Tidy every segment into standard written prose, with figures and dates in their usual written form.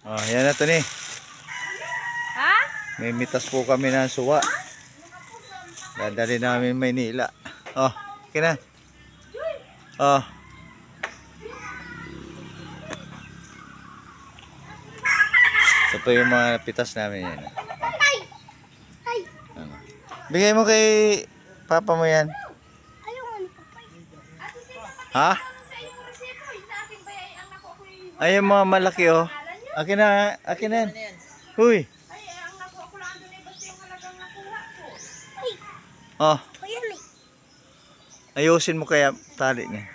Oh, yan na to ni. Ha? May mitas po kami ng suwa. Dadali namin Maynila. Oh, okay na. Oh. Ito po yung mga pitas namin yan. Ano. Bigay mo kay papa mo yan. Ha? Ay, yung mga malaki oh. Akin na yan. Huy. Oh. Ayusin mo kaya tali niya.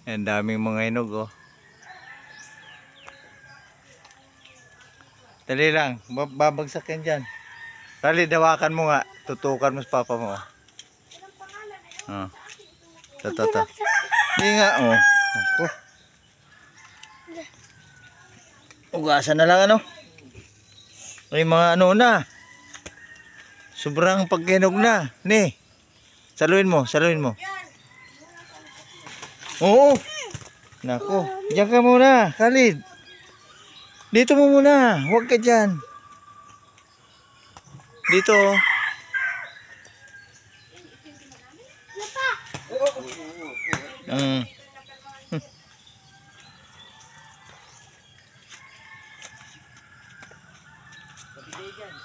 Ang daming mga hinog oh. Dali lang, babagsak yan dyan. Tali, dawakan mo nga. Tutukan mo sa papa mo. Oh. Ito. Hindi nga oh. Ako. Ugasan na lang ano. Ay mga ano na. Sobrang pagkinog na. Ni. Saluin mo. Oo. Nako. Diyan ka muna, Khalid. Dito mo muna. Huwag ka dyan. Dito.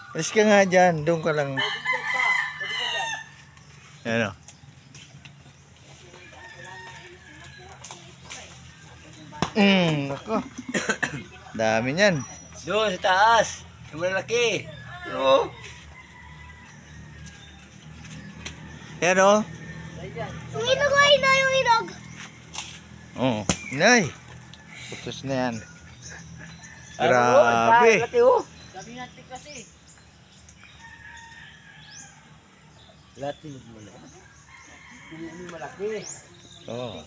Alis ka nga dyan. Doon ka lang. Ano? Nako. Dami niyan. Doon sa taas. Yung malaki. Oo. Yan o. Yung inog ay na yung inog. Oo. Nay. Putos na yan. Grabe. Grabe. Sabi natin kasi. Latin mo na. Hindi malaki. Oo.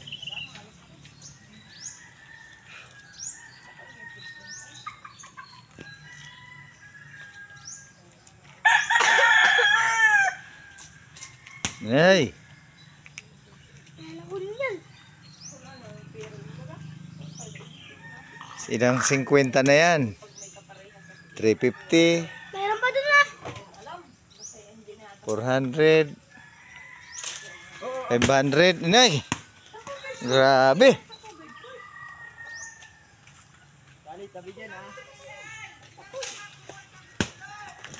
Nay. Ilang 50 na yan. 350. Mayroon pa doon na. 400. 500. Nay. Grabe. Tabi dyan ha.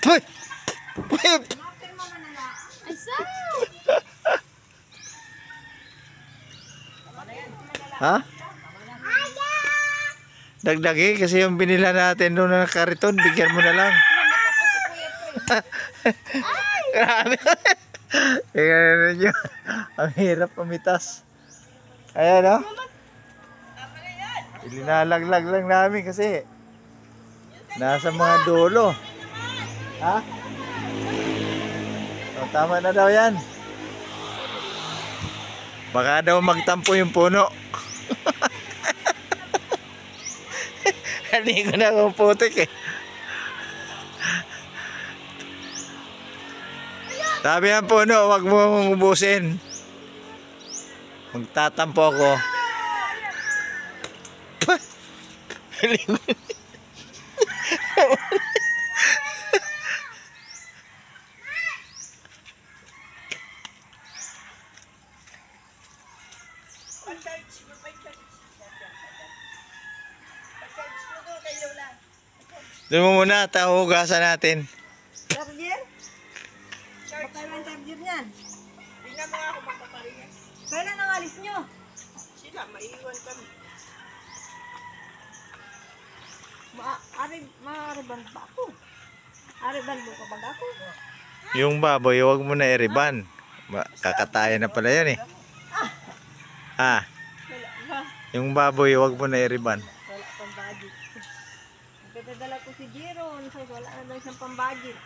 Hoy. Ay, so. Ha? Dagdagi kasi yung binila natin doon na kariton, bigyan mo na lang. Grabe. Tingnan ninyo. Ang hirap pamitas. Ayan o. Ilinalaglag lang namin kasi nasa mga dulo. Ha? O, tama na daw yan. Baka daw magtampo yung puno. Hindi ko na kung putik eh. Sabi ang puno, wag mo ubusin. Magtatampo ako. Doon mo muna, tahugasan natin. Charger? Baka yung charger niyan. Tingnan mo nga kung magpaparehas. Kailan ang alis nyo? Sila, maiiwan kami. Maariban ba ako? Ariban mo ka ba ako? Yung baboy, huwag mo na i-riban. Kakatayan na pala yan eh. Ah, Wala ba? yung baboy, huwag mo na i-riban. Wala pang budget. Nagdadala ko si Jeron. Wala na daw siyang pang budget.